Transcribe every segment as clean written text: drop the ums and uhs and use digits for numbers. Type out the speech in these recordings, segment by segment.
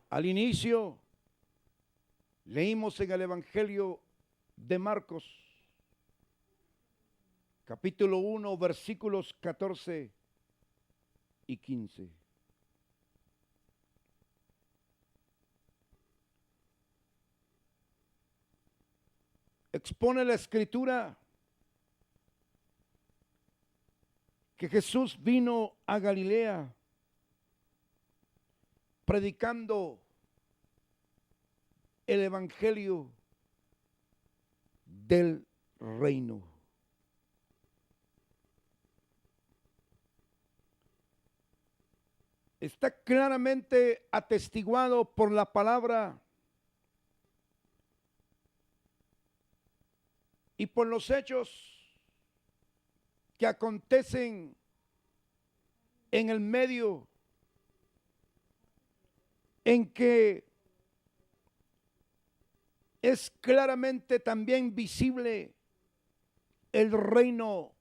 Al inicio leímos en el Evangelio de Marcos, capítulo 1, versículos 14 y 15. Expone la Escritura que Jesús vino a Galilea predicando el evangelio del reino. Está claramente atestiguado por la palabra y por los hechos que acontecen en el medio en que es claramente también visible el reino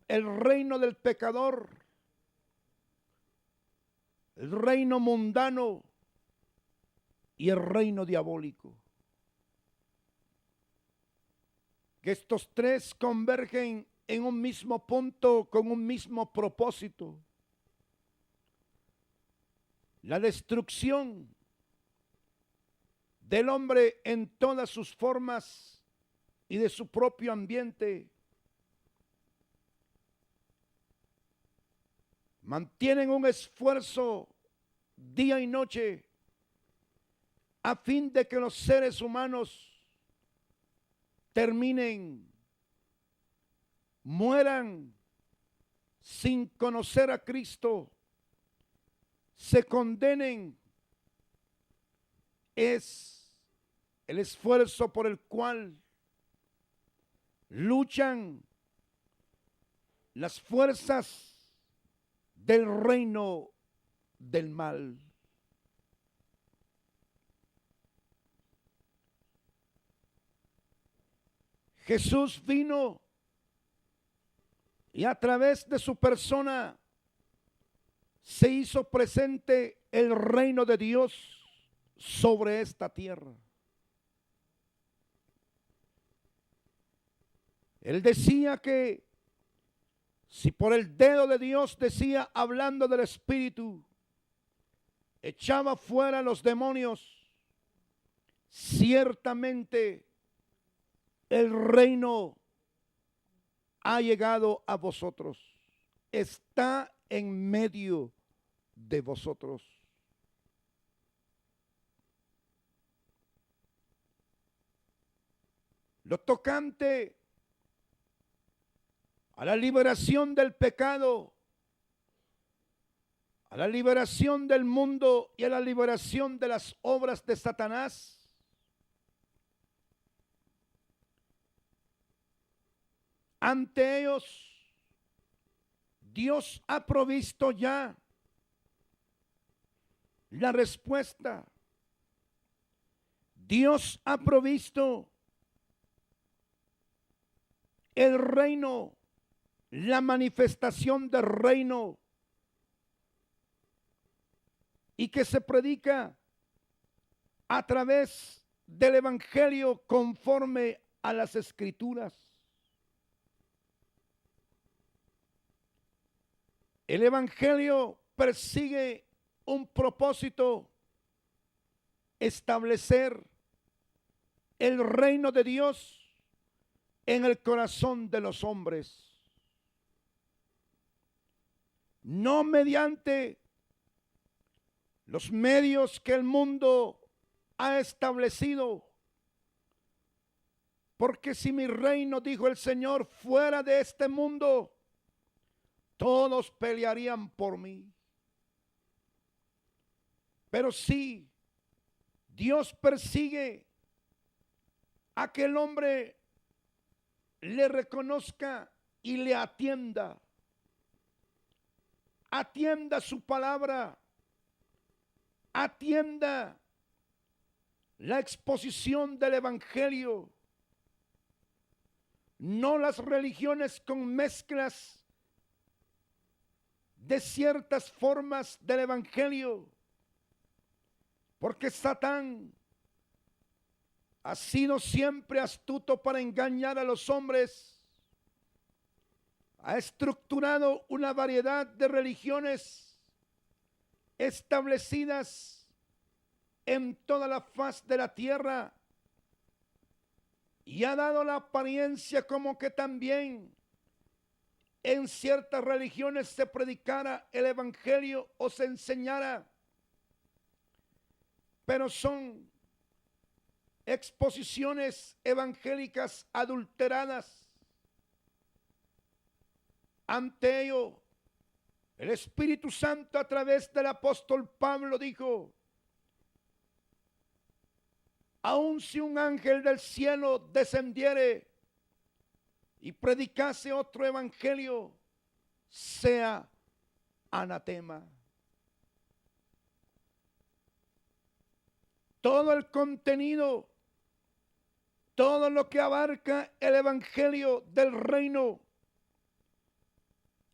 del pecador, el reino mundano y el reino diabólico. Que estos tres convergen en un mismo punto con un mismo propósito: la destrucción del hombre en todas sus formas y de su propio ambiente. Mantienen un esfuerzo día y noche a fin de que los seres humanos terminen, mueran sin conocer a Cristo, se condenen. Es el esfuerzo por el cual luchan las fuerzas del reino del mal. Jesús vino y a través de su persona se hizo presente el reino de Dios sobre esta tierra. Él decía que si por el dedo de Dios, decía, hablando del Espíritu, echaba fuera los demonios, ciertamente el reino ha llegado a vosotros, está en medio de vosotros. Lo tocante a la liberación del pecado, a la liberación del mundo y a la liberación de las obras de Satanás, ante ellos Dios ha provisto ya la respuesta. Dios ha provisto el reino, la manifestación del reino, y que se predica a través del evangelio conforme a las Escrituras. El evangelio persigue un propósito: establecer el reino de Dios en el corazón de los hombres, no mediante los medios que el mundo ha establecido, porque si mi reino, dijo el Señor, fuera de este mundo, todos pelearían por mí. Pero sí, Dios persigue a que el hombre le reconozca y le atienda. Atienda su palabra, atienda la exposición del evangelio, no las religiones con mezclas de ciertas formas del evangelio, porque Satán ha sido siempre astuto para engañar a los hombres. Ha estructurado una variedad de religiones establecidas en toda la faz de la tierra y ha dado la apariencia como que también en ciertas religiones se predicara el evangelio o se enseñara, pero son exposiciones evangélicas adulteradas. Ante ello, el Espíritu Santo a través del apóstol Pablo dijo: aun si un ángel del cielo descendiere y predicase otro evangelio, sea anatema. Todo el contenido, todo lo que abarca el evangelio del reino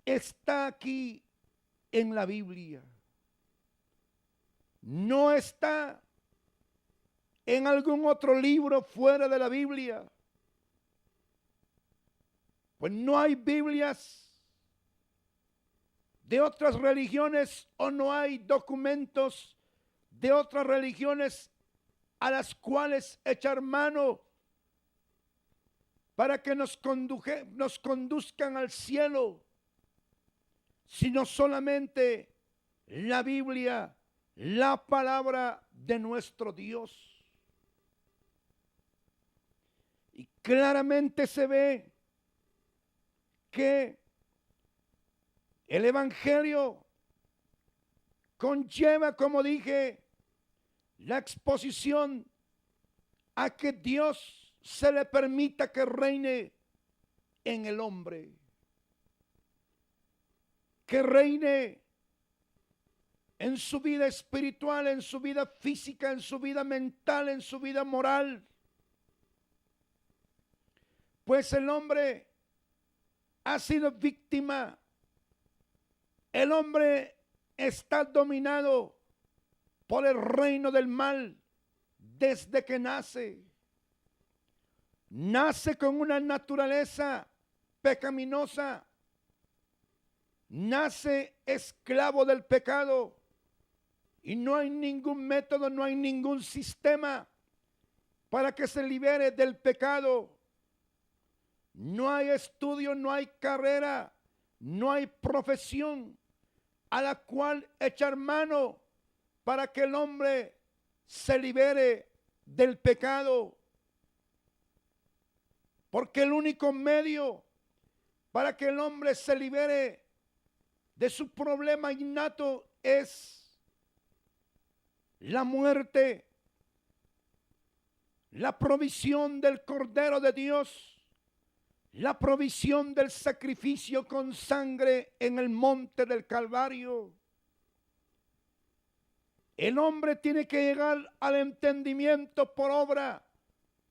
está aquí en la Biblia. No está en algún otro libro fuera de la Biblia. Pues no hay Biblias de otras religiones o no hay documentos de otras religiones a las cuales echar mano para que nos conduzcan al cielo, sino solamente la Biblia, la palabra de nuestro Dios. Y claramente se ve que el evangelio conlleva, como dije, la exposición a que Dios se le permita que reine en el hombre, que reine en su vida espiritual, en su vida física, en su vida mental, en su vida moral. Pues el hombre ha sido víctima. El hombre está dominado por el reino del mal desde que nace. Nace con una naturaleza pecaminosa. Nace esclavo del pecado. Y no hay ningún método, no hay ningún sistema para que se libere del pecado. No hay estudio, no hay carrera, no hay profesión a la cual echar mano para que el hombre se libere del pecado. Porque el único medio para que el hombre se libere de su problema innato es la muerte, la provisión del Cordero de Dios, la provisión del sacrificio con sangre en el monte del Calvario. El hombre tiene que llegar al entendimiento por obra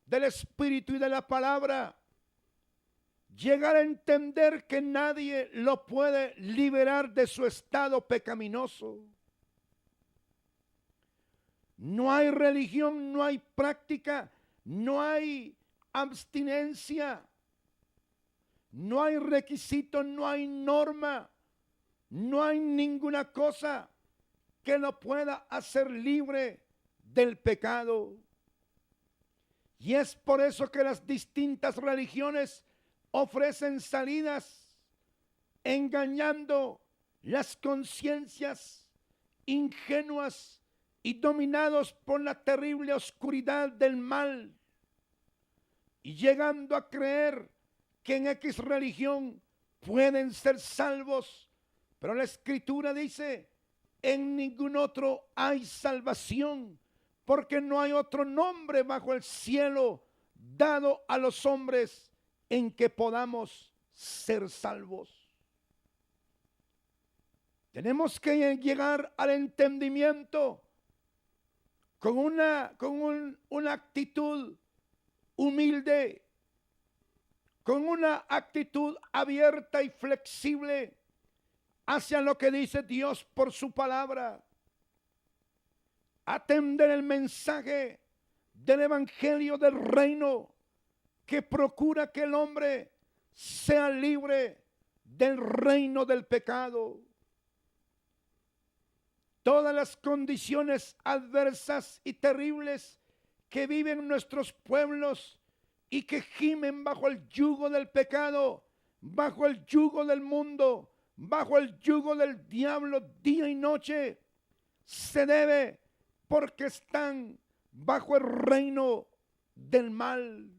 del Espíritu y de la palabra. Llegar a entender que nadie lo puede liberar de su estado pecaminoso. No hay religión, no hay práctica, no hay abstinencia, no hay requisito, no hay norma, no hay ninguna cosa que lo pueda hacer libre del pecado. Y es por eso que las distintas religiones ofrecen salidas engañando las conciencias ingenuas y dominados por la terrible oscuridad del mal, y llegando a creer que en X religión pueden ser salvos, pero la Escritura dice: en ningún otro hay salvación, porque no hay otro nombre bajo el cielo dado a los hombres en que podamos ser salvos. Tenemos que llegar al entendimiento con una actitud humilde, con una actitud abierta y flexible hacia lo que dice Dios por su palabra. Atender el mensaje del evangelio del reino que procura que el hombre sea libre del reino del pecado. Todas las condiciones adversas y terribles que viven nuestros pueblos y que gimen bajo el yugo del pecado, bajo el yugo del mundo, bajo el yugo del diablo día y noche, se debe porque están bajo el reino del mal.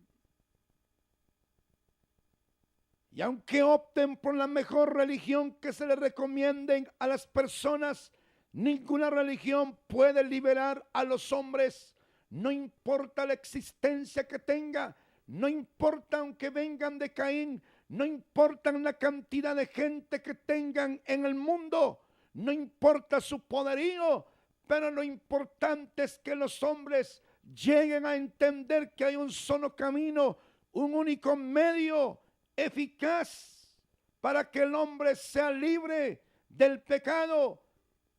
Y aunque opten por la mejor religión que se le recomienden a las personas, ninguna religión puede liberar a los hombres. No importa la existencia que tenga, no importa aunque vengan de Caín, no importa la cantidad de gente que tengan en el mundo, no importa su poderío, pero lo importante es que los hombres lleguen a entender que hay un solo camino, un único medio eficaz para que el hombre sea libre del pecado,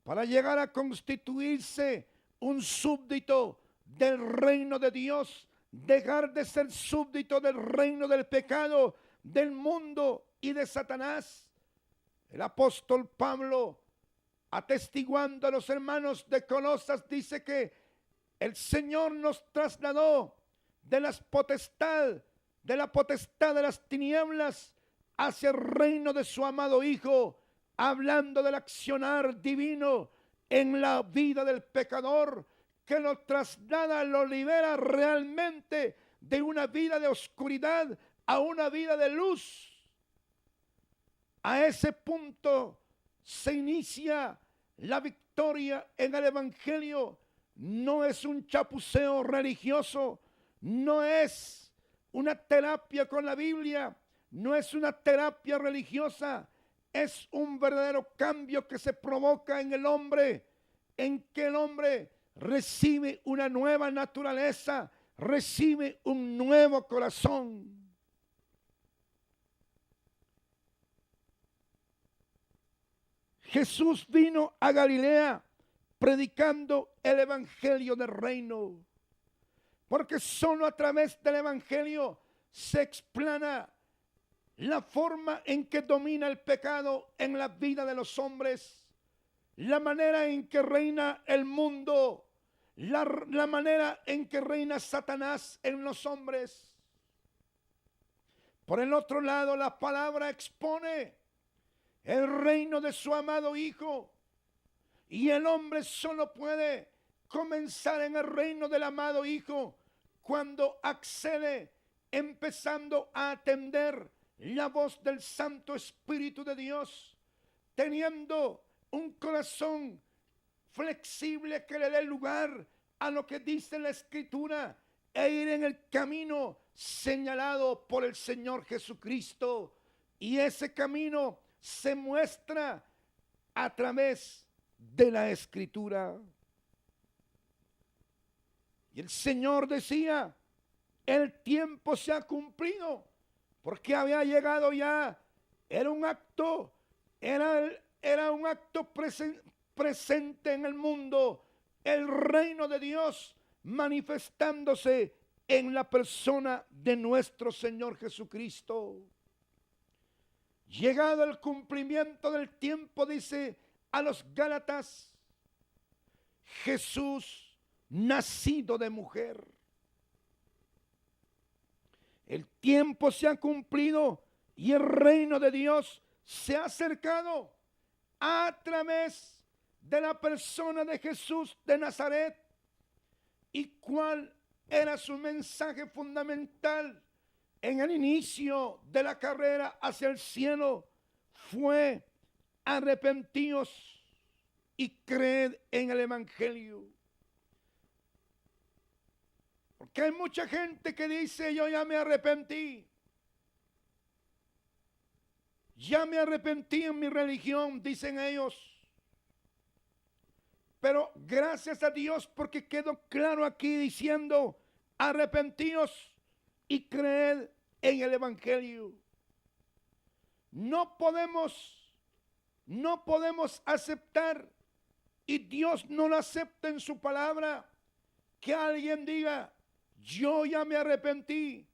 para llegar a constituirse un súbdito del reino de Dios, dejar de ser súbdito del reino del pecado, del mundo y de Satanás. El apóstol Pablo, atestiguando a los hermanos de Colosas, dice que el Señor nos trasladó de la potestad de las tinieblas hacia el reino de su amado Hijo, hablando del accionar divino en la vida del pecador, que lo traslada, lo libera realmente de una vida de oscuridad a una vida de luz. A ese punto se inicia la victoria en el evangelio. No es un chapuceo religioso, no es una terapia con la Biblia, no es una terapia religiosa, es un verdadero cambio que se provoca en el hombre, en que el hombre recibe una nueva naturaleza, recibe un nuevo corazón. Jesús vino a Galilea predicando el evangelio del reino, porque solo a través del evangelio se explana la forma en que domina el pecado en la vida de los hombres, la manera en que reina el mundo, la manera en que reina Satanás en los hombres. Por el otro lado, la palabra expone el reino de su amado Hijo, y el hombre solo puede comenzar en el reino del amado Hijo cuando accede, empezando a atender la voz del Santo Espíritu de Dios, teniendo un corazón flexible que le dé lugar a lo que dice la Escritura e ir en el camino señalado por el Señor Jesucristo. Y ese camino se muestra a través de la Escritura. Y el Señor decía, el tiempo se ha cumplido, porque había llegado ya, era un acto presente en el mundo, el reino de Dios manifestándose en la persona de nuestro Señor Jesucristo. Llegado el cumplimiento del tiempo, dice a los Gálatas, Jesús nacido de mujer. El tiempo se ha cumplido y el reino de Dios se ha acercado a través de la persona de Jesús de Nazaret. ¿Y cuál era su mensaje fundamental en el inicio de la carrera hacia el cielo? Fue: arrepentíos y creed en el evangelio. Porque hay mucha gente que dice, yo ya me arrepentí. Ya me arrepentí en mi religión, dicen ellos. Pero gracias a Dios, porque quedó claro aquí diciendo, arrepentíos y creed en el evangelio. No podemos no podemos aceptar, y Dios no lo acepta en su palabra, que alguien diga, yo ya me arrepentí,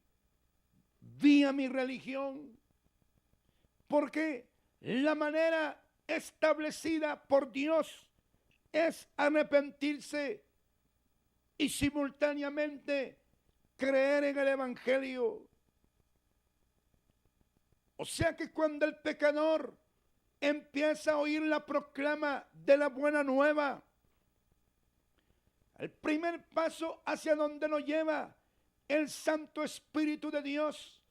vi a mi religión. Porque la manera establecida por Dios es arrepentirse y simultáneamente creer en el Evangelio. O sea que cuando el pecador empieza a oír la proclama de la buena nueva, el primer paso hacia donde lo lleva el Santo Espíritu de Dios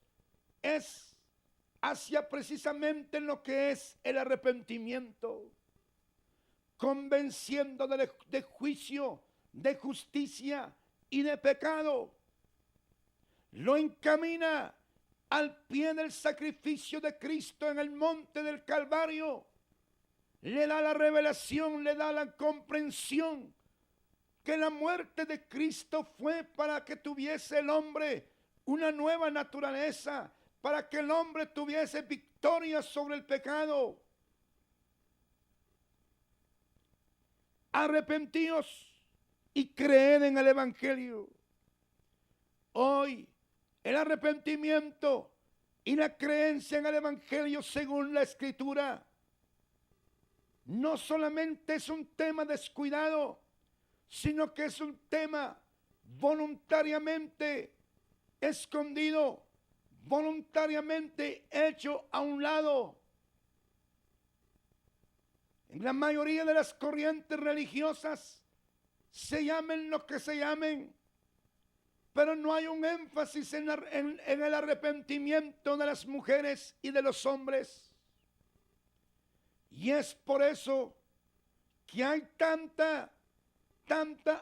es hacia precisamente lo que es el arrepentimiento, convenciendo de juicio, de justicia y de pecado. Lo encamina al pie del sacrificio de Cristo en el monte del Calvario. Le da la revelación, le da la comprensión que la muerte de Cristo fue para que tuviese el hombre una nueva naturaleza, para que el hombre tuviese victoria sobre el pecado. Arrepentíos y creed en el Evangelio. Hoy el arrepentimiento y la creencia en el Evangelio según la Escritura no solamente es un tema descuidado, sino que es un tema voluntariamente escondido, voluntariamente hecho a un lado. En la mayoría de las corrientes religiosas, se llamen lo que se llamen, pero no hay un énfasis en el arrepentimiento de las mujeres y de los hombres. Y es por eso que hay tanta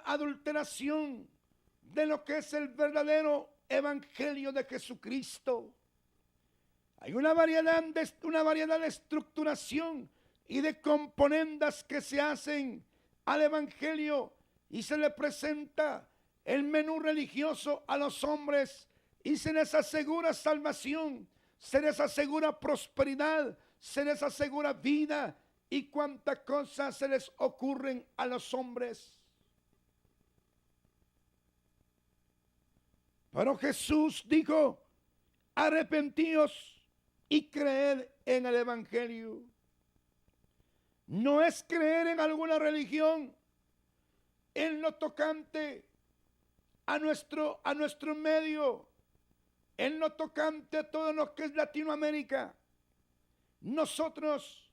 adulteración de lo que es el verdadero Evangelio de Jesucristo. Hay una variedad de estructuración y de componendas que se hacen al Evangelio, y se le presenta el menú religioso a los hombres y se les asegura salvación, se les asegura prosperidad, se les asegura vida y cuántas cosas se les ocurren a los hombres. Pero Jesús dijo, arrepentíos y creed en el Evangelio. No es creer en alguna religión en lo tocante a nuestro medio, en lo tocante a todo lo que es Latinoamérica. Nosotros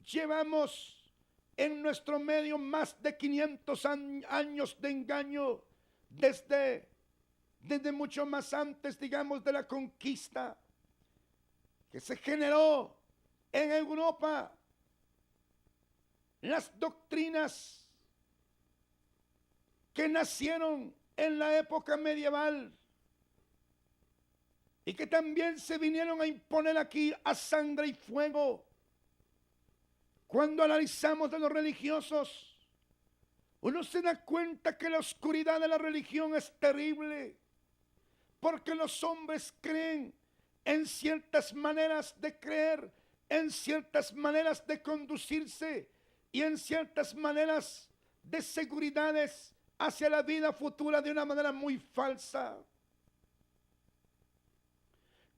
llevamos en nuestro medio más de 500 años de engaño desde mucho más antes, digamos, de la conquista que se generó en Europa. Las doctrinas que nacieron en la época medieval y que también se vinieron a imponer aquí a sangre y fuego. Cuando analizamos de los religiosos, uno se da cuenta que la oscuridad de la religión es terrible, porque los hombres creen en ciertas maneras de creer, en ciertas maneras de conducirse y en ciertas maneras de seguridades hacia la vida futura de una manera muy falsa.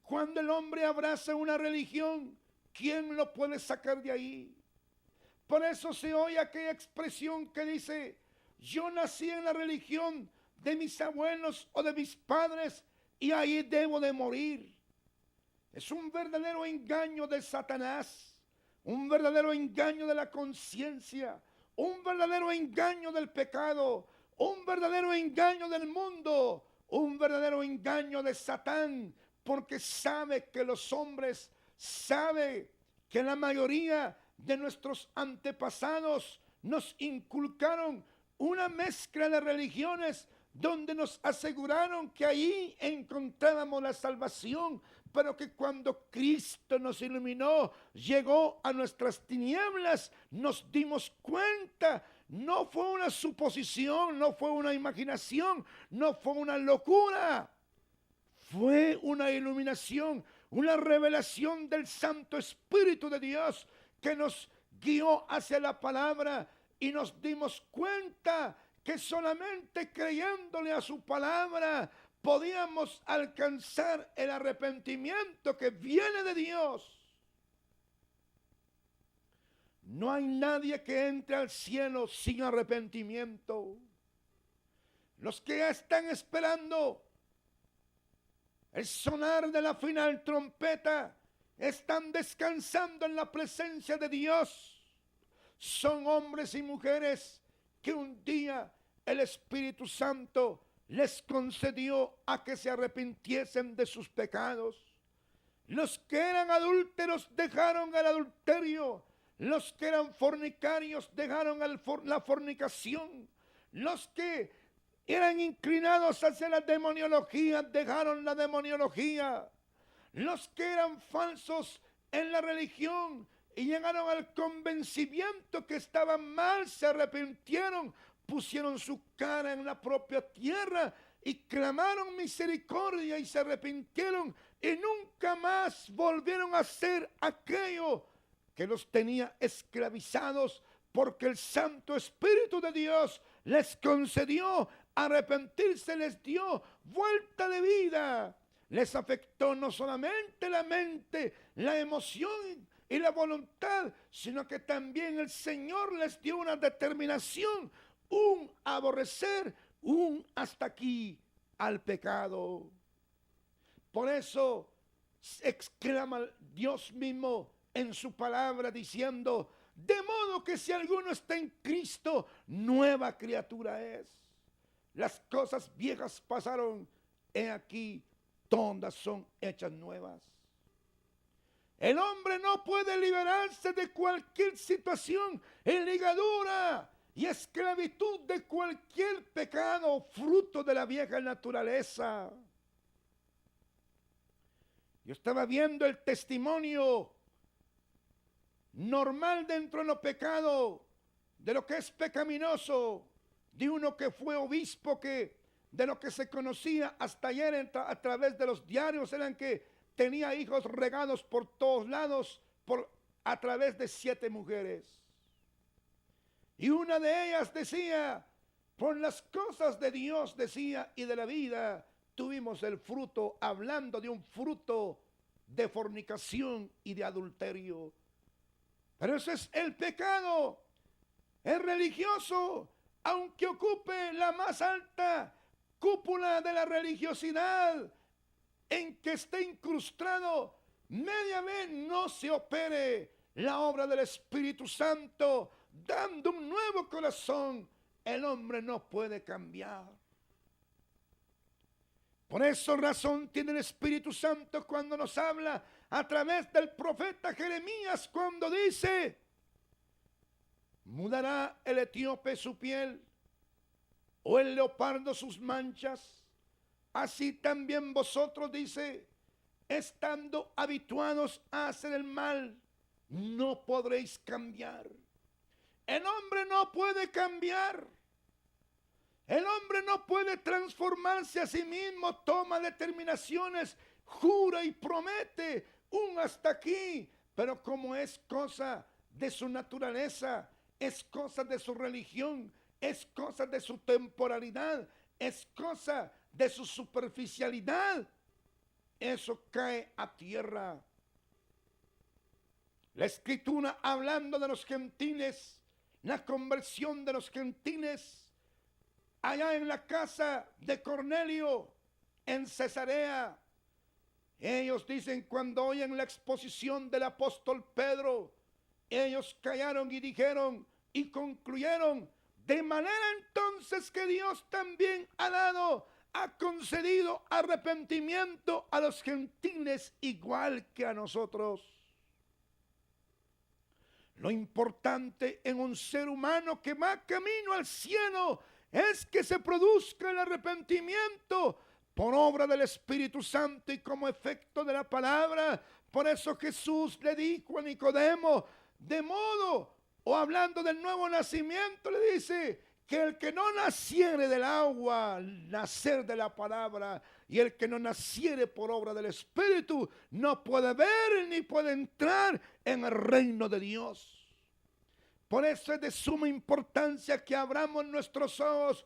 Cuando el hombre abraza una religión, ¿quién lo puede sacar de ahí? Por eso se oye aquella expresión que dice, yo nací en la religión de mis abuelos o de mis padres y ahí debo de morir. Es un verdadero engaño de Satanás, un verdadero engaño de la conciencia, un verdadero engaño del pecado, un verdadero engaño del mundo, un verdadero engaño de Satán, porque sabe que los hombres, sabe que la mayoría de nuestros antepasados nos inculcaron una mezcla de religiones donde nos aseguraron que ahí encontrábamos la salvación, pero que cuando Cristo nos iluminó, llegó a nuestras tinieblas, nos dimos cuenta. No fue una suposición, no fue una imaginación, no fue una locura. Fue una iluminación, una revelación del Santo Espíritu de Dios que nos guió hacia la palabra y nos dimos cuenta que solamente creyéndole a su palabra podíamos alcanzar el arrepentimiento que viene de Dios. No hay nadie que entre al cielo sin arrepentimiento. Los que ya están esperando el sonar de la final trompeta están descansando en la presencia de Dios. Son hombres y mujeres que un día el Espíritu Santo les concedió a que se arrepintiesen de sus pecados. Los que eran adúlteros dejaron el adulterio. Los que eran fornicarios dejaron la fornicación. Los que eran inclinados hacia la demoniología dejaron la demoniología. Los que eran falsos en la religión y llegaron al convencimiento que estaban mal, se arrepintieron, pusieron su cara en la propia tierra y clamaron misericordia y se arrepintieron y nunca más volvieron a hacer aquello que los tenía esclavizados, porque el Santo Espíritu de Dios les concedió arrepentirse, les dio vuelta de vida. Les afectó no solamente la mente, la emoción y la voluntad, sino que también el Señor les dio una determinación, un aborrecer, un hasta aquí al pecado. Por eso exclama Dios mismo en su palabra diciendo: de modo que si alguno está en Cristo, nueva criatura es. Las cosas viejas pasaron, he aquí, todas son hechas nuevas. El hombre no puede liberarse de cualquier situación, ligadura y esclavitud de cualquier pecado, fruto de la vieja naturaleza. Yo estaba viendo el testimonio normal dentro de los pecados, de lo que es pecaminoso, de uno que fue obispo, que de lo que se conocía hasta ayer a través de los diarios eran que tenía hijos regados por todos lados a través de 7 mujeres. Y una de ellas decía: por las cosas de Dios, decía, y de la vida tuvimos el fruto, hablando de un fruto de fornicación y de adulterio. Pero ese es el pecado. El religioso, aunque ocupe la más alta cúpula de la religiosidad en que esté incrustado, media vez no se opere la obra del Espíritu Santo, dando un nuevo corazón, el hombre no puede cambiar. Por esa razón tiene el Espíritu Santo cuando nos habla a través del profeta Jeremías, cuando dice: ¿mudará el etíope su piel o el leopardo sus manchas? Así también vosotros, dice, estando habituados a hacer el mal, no podréis cambiar. El hombre no puede cambiar. El hombre no puede transformarse a sí mismo, toma determinaciones, jura y promete un hasta aquí, pero como es cosa de su naturaleza, es cosa de su religión, es cosa de su temporalidad, es cosa de su superficialidad, eso cae a tierra. La Escritura, hablando de los gentiles, la conversión de los gentiles, allá en la casa de Cornelio, en Cesarea, ellos dicen, cuando oyen la exposición del apóstol Pedro, ellos callaron y dijeron y concluyeron: de manera entonces que Dios también ha concedido arrepentimiento a los gentiles igual que a nosotros. Lo importante en un ser humano que va camino al cielo es que se produzca el arrepentimiento por obra del Espíritu Santo y como efecto de la palabra. Por eso Jesús le dijo a Nicodemo, de modo, o hablando del nuevo nacimiento, le dice que el que no naciere del agua, nacer de la palabra, y el que no naciere por obra del Espíritu, no puede ver ni puede entrar en el reino de Dios. Por eso es de suma importancia que abramos nuestros ojos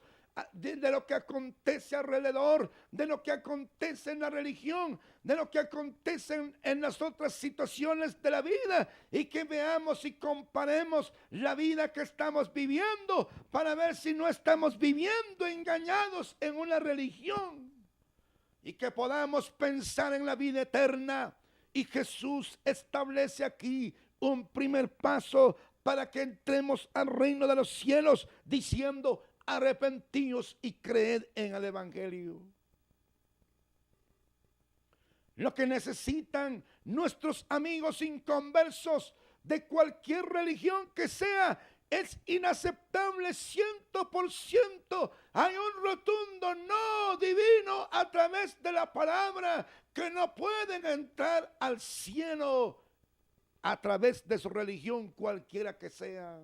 de lo que acontece alrededor, de lo que acontece en la religión, de lo que acontece en las otras situaciones de la vida, y que veamos y comparemos la vida que estamos viviendo para ver si no estamos viviendo engañados en una religión, y que podamos pensar en la vida eterna. Y Jesús establece aquí un primer paso para que entremos al reino de los cielos, diciendo: arrepentíos y creed en el Evangelio. Lo que necesitan nuestros amigos inconversos de cualquier religión que sea es inaceptable 100%. Hay un rotundo no divino a través de la palabra, que no pueden entrar al cielo a través de su religión, cualquiera que sea.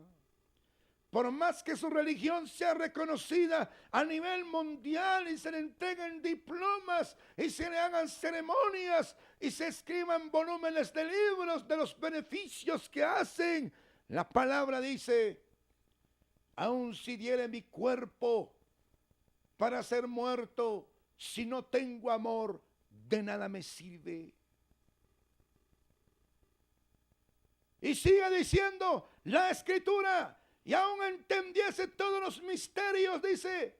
Por más que su religión sea reconocida a nivel mundial y se le entreguen diplomas y se le hagan ceremonias y se escriban volúmenes de libros de los beneficios que hacen, la palabra dice: aun si diere mi cuerpo para ser muerto, si no tengo amor, de nada me sirve. Y sigue diciendo la Escritura: y aún entendiese todos los misterios, dice,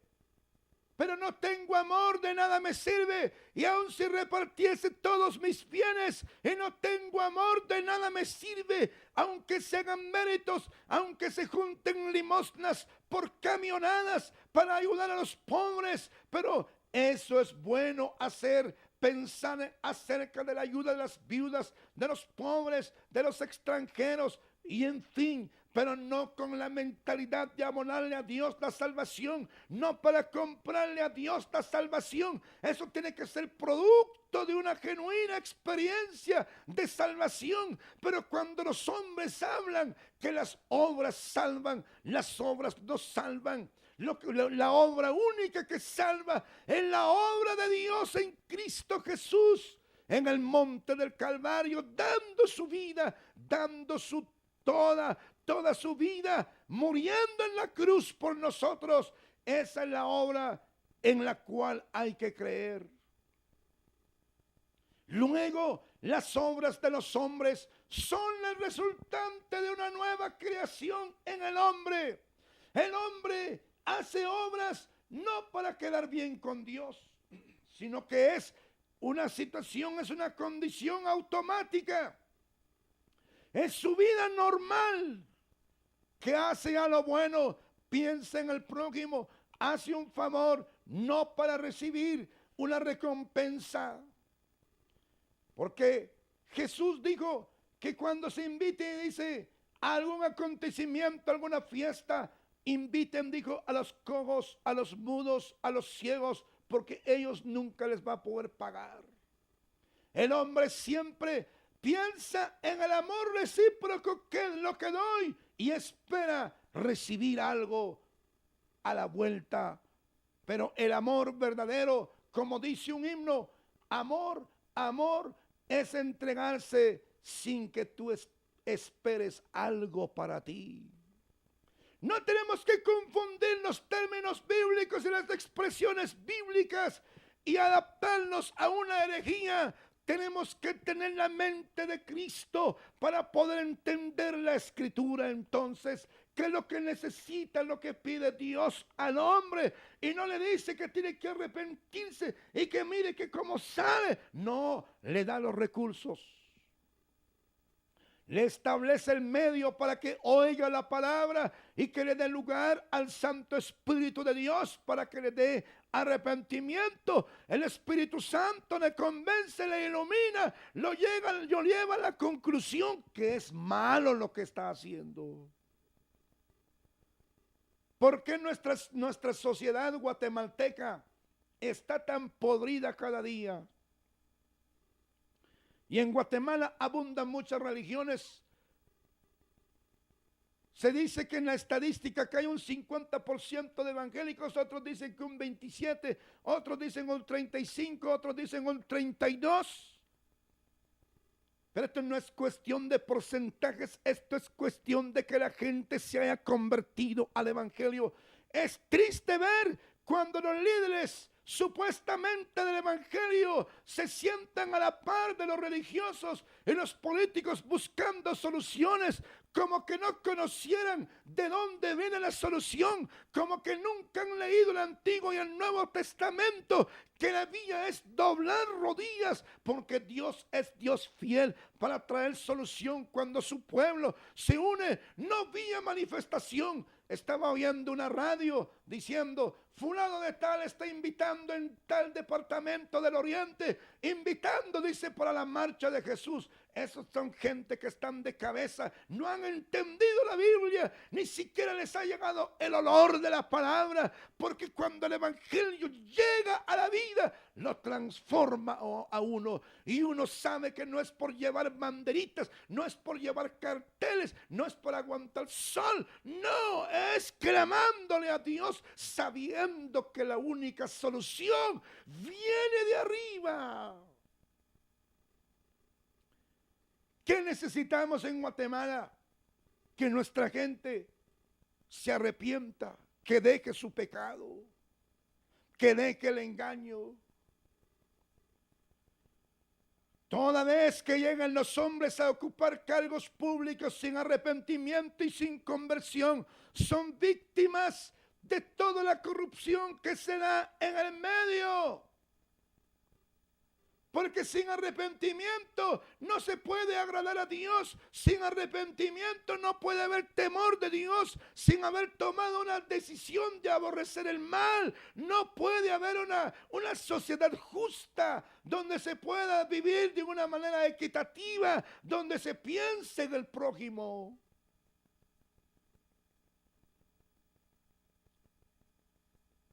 pero no tengo amor, de nada me sirve. Y aun si repartiese todos mis bienes y no tengo amor, de nada me sirve. Aunque se hagan méritos, aunque se junten limosnas por camionadas para ayudar a los pobres, pero eso es bueno hacer. Pensar acerca de la ayuda de las viudas, de los pobres, de los extranjeros, y en fin, pero no con la mentalidad de abonarle a Dios la salvación, no para comprarle a Dios la salvación. Eso tiene que ser producto de una genuina experiencia de salvación. Pero cuando los hombres hablan que las obras salvan, las obras no salvan. La obra única que salva es la obra de Dios en Cristo Jesús, en el monte del Calvario, dando su vida, dando toda su vida, muriendo en la cruz por nosotros. Esa es la obra en la cual hay que creer. Luego, las obras de los hombres son el resultante de una nueva creación en el hombre. El hombre hace obras no para quedar bien con Dios, sino que es una situación, es una condición automática. Es su vida normal, que hace a lo bueno, piensa en el prójimo, hace un favor, no para recibir una recompensa. Porque Jesús dijo que cuando se invite, dice, a algún acontecimiento, alguna fiesta, inviten, dijo, a los cojos, a los mudos, a los ciegos, porque ellos nunca les va a poder pagar. El hombre siempre piensa en el amor recíproco, que es lo que doy, y espera recibir algo a la vuelta. Pero el amor verdadero, como dice un himno, amor es entregarse sin que tú esperes algo para ti. No tenemos que confundir los términos bíblicos y las expresiones bíblicas y adaptarnos a una herejía. Tenemos que tener la mente de Cristo para poder entender la Escritura. Entonces, ¿qué es lo que necesita, lo que pide Dios al hombre? Y no le dice que tiene que arrepentirse y que mire que cómo sale. No, le da los recursos. Le establece el medio para que oiga la palabra y que le dé lugar al Santo Espíritu de Dios para que le dé arrepentimiento. El Espíritu Santo le convence, le ilumina, lo lleva a la conclusión que es malo lo que está haciendo. ¿Por qué nuestra sociedad guatemalteca está tan podrida cada día? Y en Guatemala abundan muchas religiones. Se dice que en la estadística que hay un 50% de evangélicos, otros dicen que un 27%, otros dicen un 35%, otros dicen un 32%. Pero esto no es cuestión de porcentajes, esto es cuestión de que la gente se haya convertido al evangelio. Es triste ver cuando los líderes supuestamente del evangelio se sientan a la par de los religiosos y los políticos buscando soluciones, como que no conocieran de dónde viene la solución, como que nunca han leído el Antiguo y el Nuevo Testamento, que la vía es doblar rodillas, porque Dios es Dios fiel para traer solución cuando su pueblo se une, no vía manifestación. Estaba oyendo una radio diciendo: fulano de tal está invitando en tal departamento del oriente, invitando, dice, para la marcha de Jesús. Esos son gente que están de cabeza, no han entendido la Biblia, ni siquiera les ha llegado el olor de la palabra, porque cuando el evangelio llega a la vida, lo transforma a uno, y uno sabe que no es por llevar banderitas, no es por llevar carteles, no es por aguantar sol, no, es clamándole a Dios, sabiendo que la única solución viene de arriba. ¿Qué necesitamos en Guatemala? Que nuestra gente se arrepienta, que deje su pecado, que deje el engaño. Toda vez que llegan los hombres a ocupar cargos públicos sin arrepentimiento y sin conversión, son víctimas de toda la corrupción que se da en el medio. Porque sin arrepentimiento no se puede agradar a Dios. Sin arrepentimiento no puede haber temor de Dios. Sin haber tomado una decisión de aborrecer el mal, no puede haber una sociedad justa donde se pueda vivir de una manera equitativa, donde se piense en el prójimo.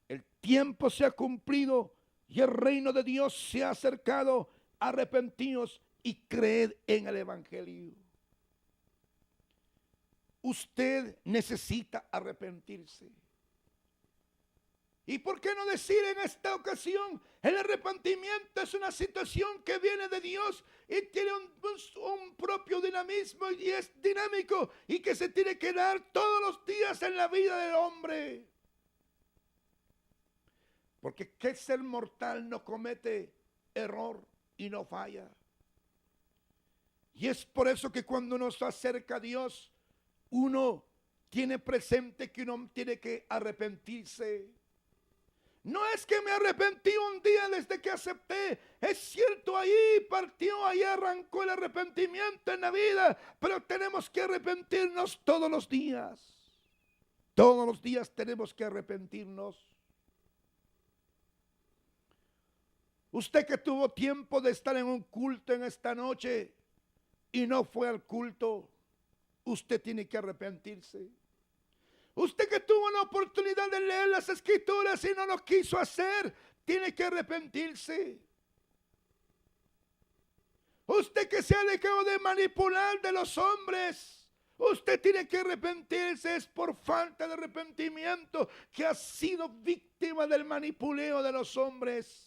El tiempo se ha cumplido y el reino de Dios se ha acercado. Arrepentíos y creed en el evangelio. Usted necesita arrepentirse. ¿Y por qué no decir en esta ocasión? El arrepentimiento es una situación que viene de Dios y tiene un propio dinamismo y es dinámico y que se tiene que dar todos los días en la vida del hombre. Porque ¿qué ser mortal no comete error y no falla? Y es por eso que cuando uno se acerca a Dios, uno tiene presente que uno tiene que arrepentirse. No es que me arrepentí un día desde que acepté. Es cierto, ahí partió, ahí arrancó el arrepentimiento en la vida. Pero tenemos que arrepentirnos todos los días. Todos los días tenemos que arrepentirnos. Usted que tuvo tiempo de estar en un culto en esta noche y no fue al culto, usted tiene que arrepentirse. Usted que tuvo la oportunidad de leer las escrituras y no lo quiso hacer, tiene que arrepentirse. Usted que se ha dejado de manipular de los hombres, usted tiene que arrepentirse. Es por falta de arrepentimiento que ha sido víctima del manipuleo de los hombres.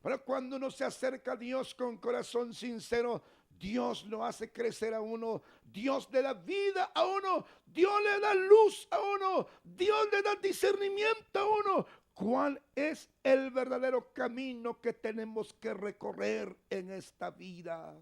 Pero cuando uno se acerca a Dios con corazón sincero, Dios lo hace crecer a uno, Dios le da vida a uno, Dios le da luz a uno, Dios le da discernimiento a uno. ¿Cuál es el verdadero camino que tenemos que recorrer en esta vida?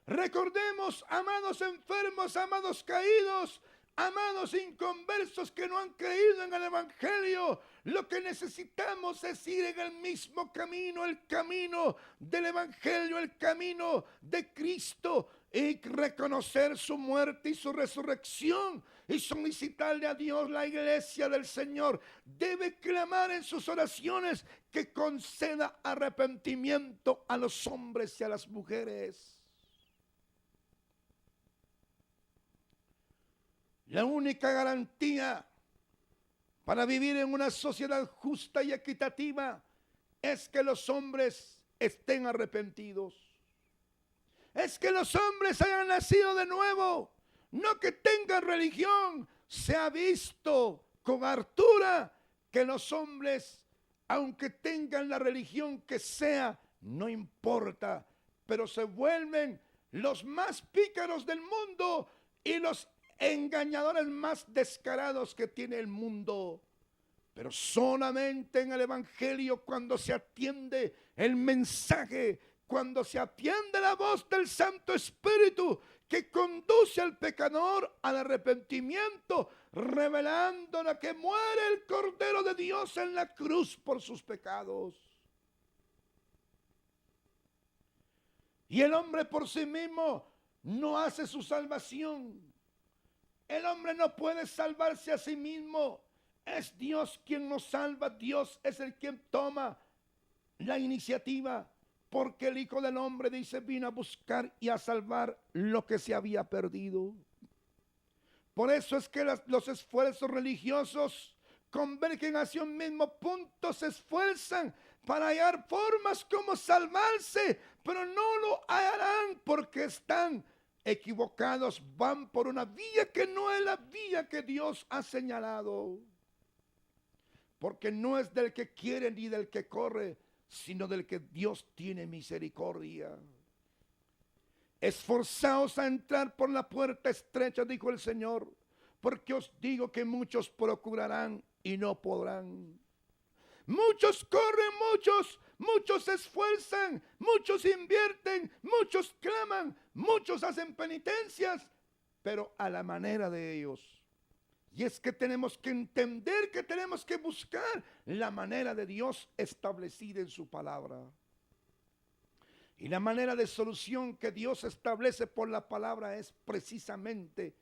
Recordemos, amados enfermos, amados caídos, amados inconversos que no han creído en el evangelio, lo que necesitamos es ir en el mismo camino, el camino del evangelio, el camino de Cristo, y reconocer su muerte y su resurrección y solicitarle a Dios. La iglesia del Señor debe clamar en sus oraciones que conceda arrepentimiento a los hombres y a las mujeres. La única garantía para vivir en una sociedad justa y equitativa es que los hombres estén arrepentidos. Es que los hombres hayan nacido de nuevo, no que tengan religión. Se ha visto con hartura que los hombres, aunque tengan la religión que sea, no importa, pero se vuelven los más pícaros del mundo y los engañadores más descarados que tiene el mundo. Pero solamente en el Evangelio, cuando se atiende el mensaje, cuando se atiende la voz del Santo Espíritu que conduce al pecador al arrepentimiento, revelando la que muere el Cordero de Dios en la cruz por sus pecados. Y el hombre por sí mismo no hace su salvación. El hombre no puede salvarse a sí mismo. Es Dios quien nos salva. Dios es el quien toma la iniciativa. Porque el Hijo del Hombre, dice, vino a buscar y a salvar lo que se había perdido. Por eso es que los esfuerzos religiosos convergen hacia un mismo punto, se esfuerzan para hallar formas como salvarse, pero no lo hallarán porque están equivocados, van por una vía que no es la vía que Dios ha señalado. Porque no es del que quiere ni del que corre, sino del que Dios tiene misericordia. Esforzaos a entrar por la puerta estrecha, dijo el Señor, porque os digo que muchos procurarán y no podrán. Muchos corren, muchos se esfuerzan, muchos invierten, muchos claman, muchos hacen penitencias, pero a la manera de ellos. Y es que tenemos que entender que tenemos que buscar la manera de Dios establecida en su palabra. Y la manera de solución que Dios establece por la palabra es precisamente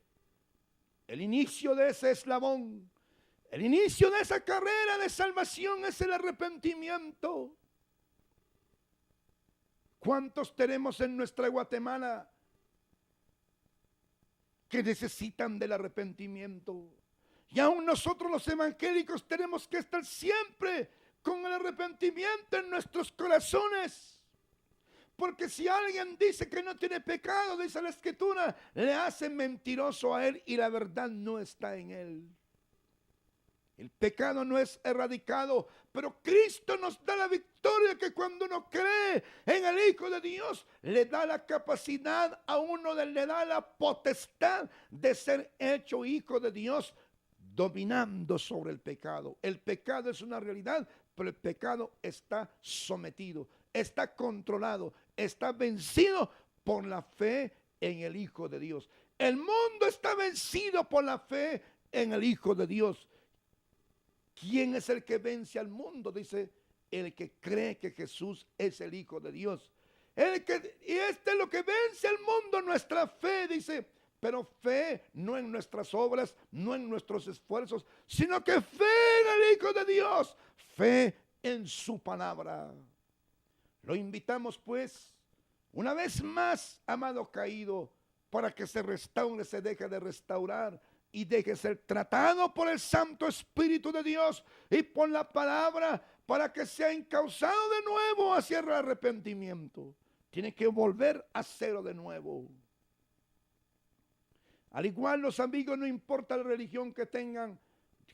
el inicio de ese eslabón. El inicio de esa carrera de salvación es el arrepentimiento. ¿Cuántos tenemos en nuestra Guatemala que necesitan del arrepentimiento? Y aún nosotros los evangélicos tenemos que estar siempre con el arrepentimiento en nuestros corazones. Porque si alguien dice que no tiene pecado, dice la Escritura, le hace mentiroso a él y la verdad no está en él. El pecado no es erradicado, pero Cristo nos da la victoria que cuando uno cree en el Hijo de Dios, le da la capacidad a uno, le da la potestad de ser hecho hijo de Dios, dominando sobre el pecado. El pecado es una realidad, pero el pecado está sometido, está controlado, está vencido por la fe en el Hijo de Dios. El mundo está vencido por la fe en el Hijo de Dios. ¿Quién es el que vence al mundo? Dice, el que cree que Jesús es el Hijo de Dios. Y este es lo que vence al mundo, nuestra fe, dice. Pero fe no en nuestras obras, no en nuestros esfuerzos, sino que fe en el Hijo de Dios, fe en su palabra. Lo invitamos pues, una vez más, amado caído, para que se restaure, se deje de restaurar y deje ser tratado por el Santo Espíritu de Dios y por la palabra, para que sea encauzado de nuevo hacia el arrepentimiento. Tiene que volver a cero de nuevo. Al igual, los amigos, no importa la religión que tengan,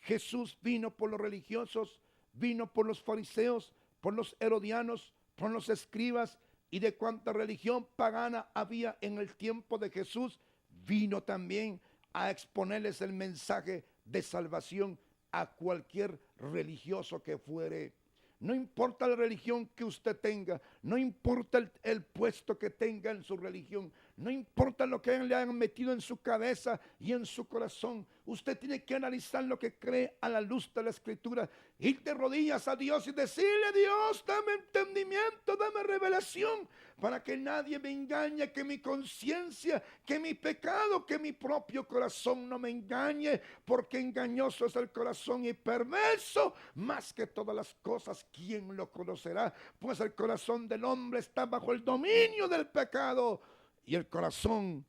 Jesús vino por los religiosos, vino por los fariseos, por los herodianos, por los escribas y de cuánta religión pagana había en el tiempo de Jesús, vino también a exponerles el mensaje de salvación a cualquier religioso que fuere. No importa la religión que usted tenga, no importa el puesto que tenga en su religión, no importa lo que le hayan metido en su cabeza y en su corazón. Usted tiene que analizar lo que cree a la luz de la Escritura. Ir de rodillas a Dios y decirle: Dios, dame entendimiento, dame revelación, para que nadie me engañe, que mi conciencia, que mi pecado, que mi propio corazón no me engañe, porque engañoso es el corazón y perverso más que todas las cosas. ¿Quién lo conocerá? Pues el corazón del hombre está bajo el dominio del pecado. Y el corazón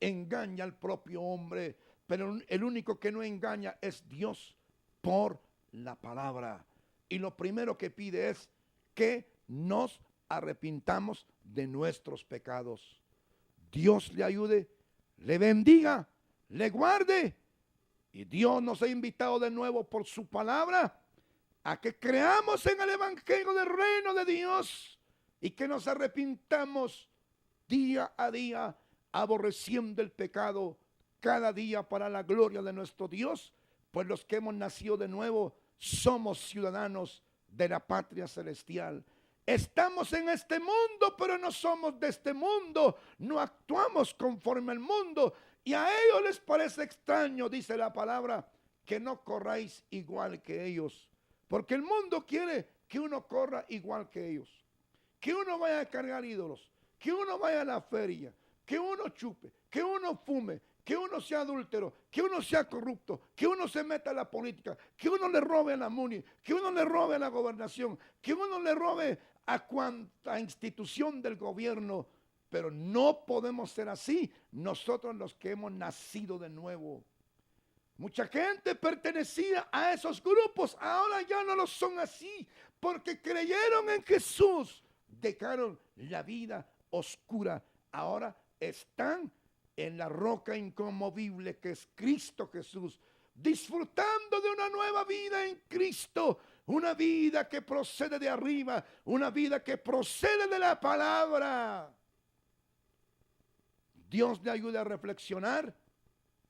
engaña al propio hombre, pero el único que no engaña es Dios por la palabra. Y lo primero que pide es que nos arrepintamos de nuestros pecados. Dios le ayude, le bendiga, le guarde. Y Dios nos ha invitado de nuevo por su palabra a que creamos en el Evangelio del Reino de Dios y que nos arrepintamos día a día, aborreciendo el pecado cada día para la gloria de nuestro Dios, pues los que hemos nacido de nuevo somos ciudadanos de la patria celestial. Estamos en este mundo, pero no somos de este mundo, no actuamos conforme al mundo, y a ellos les parece extraño, dice la palabra, que no corráis igual que ellos, porque el mundo quiere que uno corra igual que ellos, que uno vaya a cargar ídolos, que uno vaya a la feria, que uno chupe, que uno fume, que uno sea adúltero, que uno sea corrupto, que uno se meta a la política, que uno le robe a la MUNI, que uno le robe a la gobernación, que uno le robe a cuanta institución del gobierno. Pero no podemos ser así nosotros los que hemos nacido de nuevo. Mucha gente pertenecía a esos grupos, ahora ya no lo son así, porque creyeron en Jesús, dejaron la vida oscura, ahora están en la roca inconmovible que es Cristo Jesús, disfrutando de una nueva vida en Cristo, una vida que procede de arriba, una vida que procede de la palabra. Dios le ayude a reflexionar.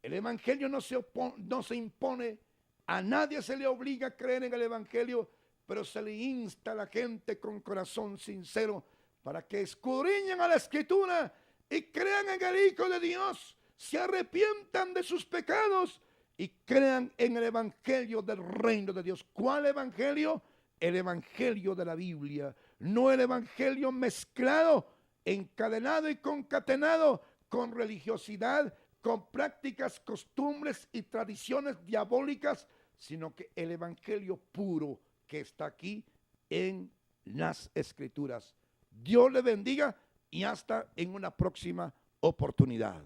El evangelio no se impone, a nadie se le obliga a creer en el evangelio, pero se le insta a la gente con corazón sincero para que escudriñen a la escritura y crean en el Hijo de Dios, se arrepientan de sus pecados y crean en el evangelio del reino de Dios. ¿Cuál evangelio? El evangelio de la Biblia, no el evangelio mezclado, encadenado y concatenado con religiosidad, con prácticas, costumbres y tradiciones diabólicas, sino que el evangelio puro que está aquí en las Escrituras. Dios le bendiga y hasta en una próxima oportunidad.